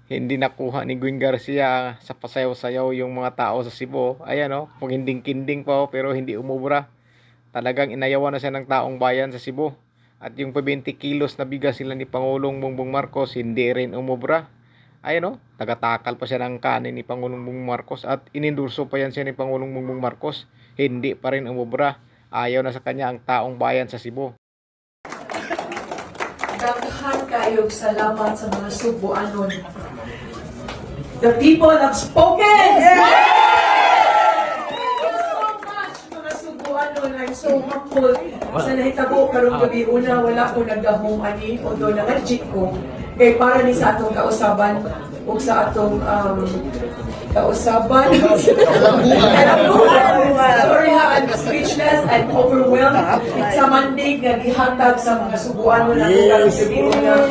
hindi nakuha ni Gwen Garcia sa pasayaw-sayaw yung mga tao sa Cebu. Ayan o, kung kinding-kinding pa o, pero hindi umubra. Talagang inayawan na siya ng taong bayan sa Cebu. At yung 20 kilos na bigas sila ni Pangulong Bongbong Marcos, hindi rin umubra. Ayan o, tagatakal pa siya ng kanin ni Pangulong Bongbong Marcos at inendorso pa yan siya ni Pangulong Bongbong Marcos. Hindi pa rin umubra. Ayaw na sa kanya ang taong bayan sa Cebu. Daghan kayong salamat sa mga Subuanon. The people have spoken! So much, mga Subuanon. I'm so humble. Sa nahitabo, karong gabi una, wala ko nagdahong ani, o doon nag-jig ko. Kaya para ni sa atong kausaban, o sa atong kausaban. Sorry ha, I'm speechless, I'm overwhelmed. Sa Monday, nag-ihatag sa mga Subuanon na karong gabi una.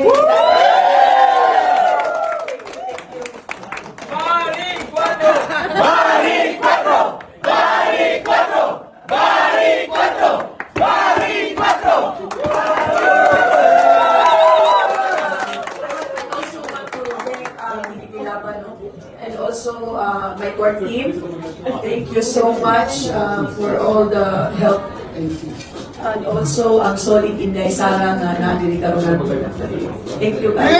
And also my core team. Thank you so much for all the help. And also ang solid Inday Sara nga nandiri karon. Thank you guys.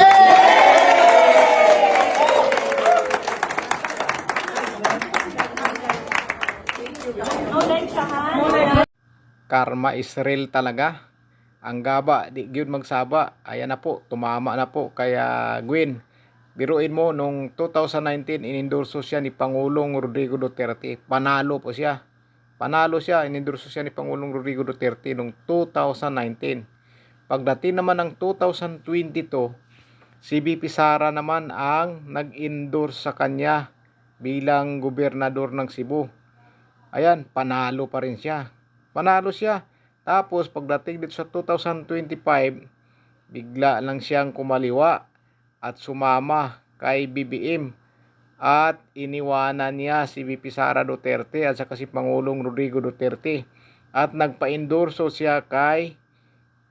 Karma is real talaga. Ang gaba, di gyud magsaba. Ayan na po, tumama na po. Kaya Gwen, biruin mo, nung 2019, inendorso siya ni Pangulong Rodrigo Duterte. Panalo po siya. Panalo siya, inendorso siya ni Pangulong Rodrigo Duterte nung 2019. Pagdating naman ng 2022, si VP Sara naman ang nag-endorse sa kanya bilang gobernador ng Cebu. Ayan, panalo pa rin siya. Panalo siya. Tapos pagdating dito sa 2025, bigla lang siyang kumaliwa at sumama kay BBM at iniwanan niya si VP Sara Duterte at saka si Pangulong Rodrigo Duterte at nagpa-endorso siya kay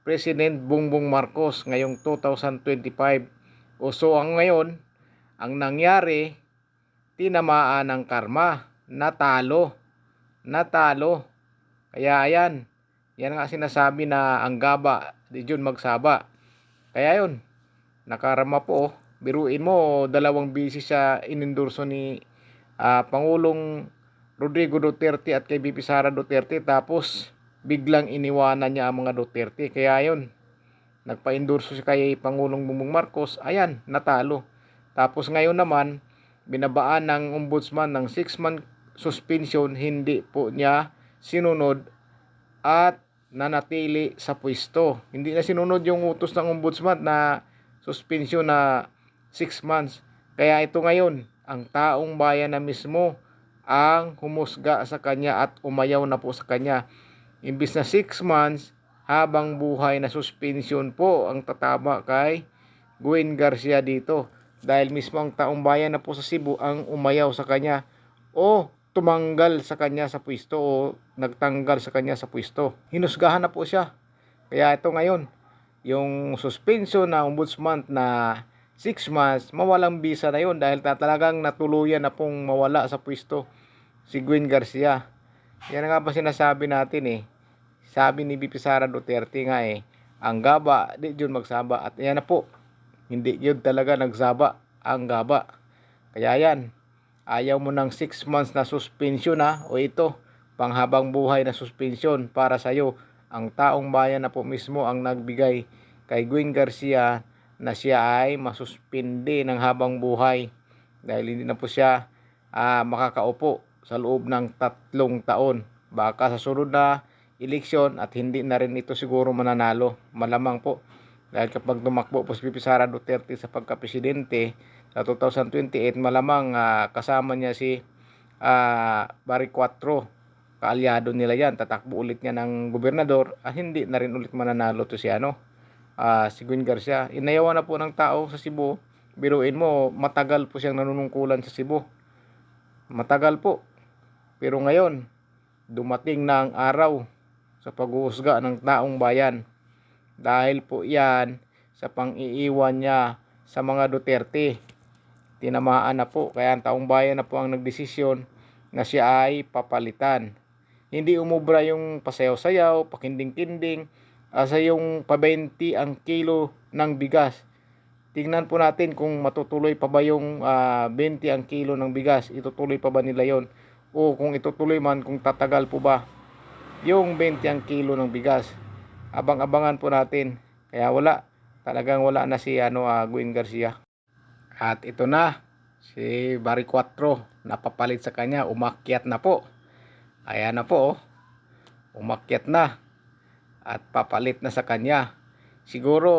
President Bongbong Marcos ngayong 2025. So ang ngayon, ang nangyari, tinamaan ng karma, natalo. Kaya ayan, yan nga sinasabi na ang gaba, di yun magsaba. Kaya yun, nakarama po. Biruin mo, 2 beses siya inendorso ni Pangulong Rodrigo Duterte at kay VP Sara Duterte. Tapos biglang iniwanan niya ang mga Duterte. Kaya yun, nagpa-endorso siya kay Pangulong Bongbong Marcos. Ayan, natalo. Tapos ngayon naman, binabaan ng ombudsman ng 6-month suspension. Hindi po niya sinunod at nanatili sa pwesto. Hindi na sinunod yung utos ng ombudsman na suspension na 6 months. Kaya ito ngayon, ang taong bayan na mismo ang humusga sa kanya at umayaw na po sa kanya. Imbis na 6 months, habang buhay na suspension po ang tatama kay Gwen Garcia dito. Dahil mismo ang taong bayan na po sa Cebu ang umayaw sa kanya o tumanggal sa kanya sa pwesto o nagtanggal sa kanya sa pwesto. Hinusgahan na po siya. Kaya ito ngayon, yung suspension na ombudsman na 6 months, mawalang bisa na yun dahil talagang natuluyan na pong mawala sa pwesto si Gwen Garcia. Yan nga ba sinasabi natin eh. Sabi ni VP Sara Duterte nga eh, ang gaba, di yun magsaba. At yan na po, hindi yun talaga nagsaba ang gaba. Kaya yan, ayaw mo ng 6 months na suspension ha, o ito, panghabang buhay na suspension para sa'yo. Ang taong bayan na po mismo ang nagbigay kay Gwen Garcia na siya ay masuspindi ng habang buhay dahil hindi na po siya makakaupo sa loob ng 3 taon. Baka sa sunod na eleksyon at hindi na rin ito siguro mananalo. Malamang po. Dahil kapag tumakbo po si VP Sara Duterte sa pagkapresidente sa 2028, malamang kasama niya si Barry Cuatro. Kaalyado nila yan. Tatakbo ulit niya ng gobernador at hindi na rin ulit mananalo to si si Gwen Garcia. Inayawan na po ng tao sa Cebu. Biruin mo, matagal po siyang nanunungkulan sa Cebu. Matagal po. Pero ngayon, dumating na ang araw sa pag-uusga ng taong bayan. Dahil po yan sa pang-iiwan niya sa mga Duterte. tinamaan na po. Kaya ang taong bayan na po ang nagdesisyon na siya ay papalitan. Hindi umubra yung pasayaw-sayaw, pakinding-kinding, sa yung pa-20 ang kilo ng bigas. Tingnan po natin kung matutuloy pa ba yung 20 ang kilo ng bigas. Itutuloy pa ba nila yon? O kung itutuloy man, kung tatagal po ba yung 20 ang kilo ng bigas. Abang-abangan po natin. Kaya talagang wala na si Gwen Garcia. At ito na, si Barry 4, napapalit sa kanya, umakyat na po. Ayan na po, umakyat na at papalit na sa kanya. Siguro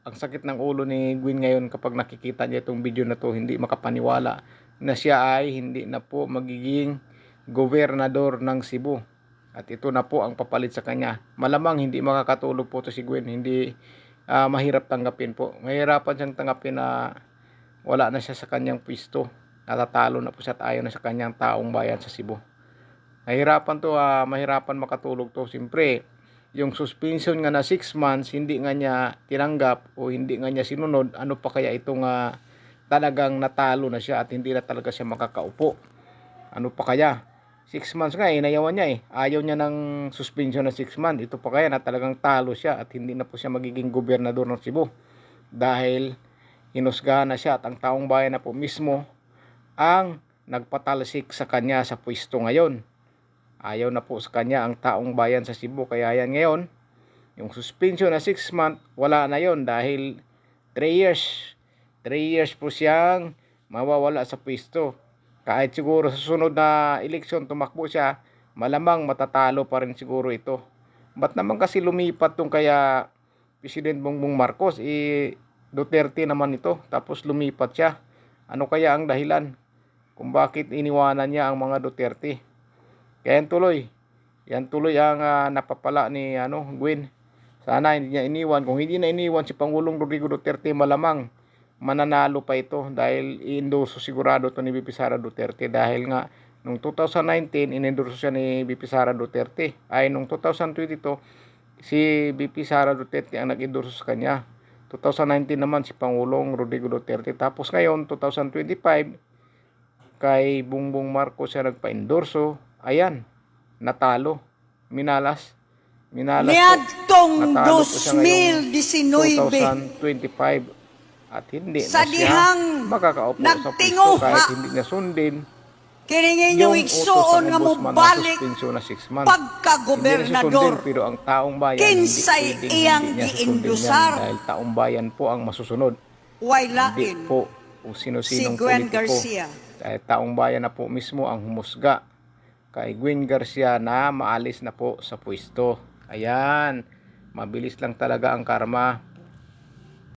ang sakit ng ulo ni Gwen ngayon kapag nakikita niya itong video na to, hindi makapaniwala na siya ay hindi na po magiging gobernador ng Cebu. At ito na po ang papalit sa kanya. Malamang hindi makakatulog po to si Gwen, hindi mahirap tanggapin po. Mahirapan siyang tanggapin na wala na siya sa kanyang pwesto. Natatalo na po siya at ayaw na sa kanyang taong bayan sa Cebu. Mahirapan makatulog to. Siyempre, yung suspension nga na 6 months, hindi nga niya tinanggap o hindi nga niya sinunod, ano pa kaya itong talagang natalo na siya at hindi na talaga siya makakaupo. Ano pa kaya? 6 months nga inayawan niya Ayaw niya ng suspension na 6 months. Ito pa kaya na talagang talo siya at hindi na po siya magiging gobernador ng Cebu. Dahil hinusgahan na siya at ang taong bayan na po mismo ang nagpatalsik sa kanya sa pwesto ngayon. Ayaw na po sa kanya ang taong bayan sa Cebu. Kaya yan ngayon, yung suspension na 6 months, wala na yon dahil 3 years. 3 years po siyang mawawala sa pwesto. Kahit siguro sa sunod na eleksyon tumakbo siya, malamang matatalo pa rin siguro ito. Ba't naman kasi lumipat tong kaya President Bongbong Marcos? Duterte naman ito, tapos lumipat siya. Ano kaya ang dahilan kung bakit iniwanan niya ang mga Duterte? Kaya yan tuloy ang napapala ni Gwen. Sana hindi niya iniwan. Kung hindi na iniwan si Pangulong Rodrigo Duterte, malamang mananalo pa ito dahil i-endorso sigurado ito ni VP Sara Duterte. Dahil nga nung 2019 in-endorso siya ni VP Sara Duterte. Ay nung 2022 si VP Sara Duterte ang nag-endorso sa kanya. 2019 naman si Pangulong Rodrigo Duterte. Tapos ngayon 2025 kay Bongbong Marcos siya nagpa-endorso. Ayan, natalo. Minalas po. Niadtong Natalo po siya ngayong 2019 2025 at hindi sa na siya dihang makakaupo sa pwesto nagtinguha kahit hindi niya sundin kining yung inyong utos igsuon ng nga mo ombudsman na balik suspension na 6 months. Hindi na siya sundin, pagka-gobernador. pero ang taong bayan Kinsay hindi iyang niya susundin giindusar. yan dahil taong bayan po ang masusunod. Way Hindi lain po kung si sino-sinong Gwen politiko. Garcia. Dahil taong bayan na po mismo ang humusga kay Gwen Garcia na maalis na po sa pwesto. Ayan, mabilis lang talaga ang karma.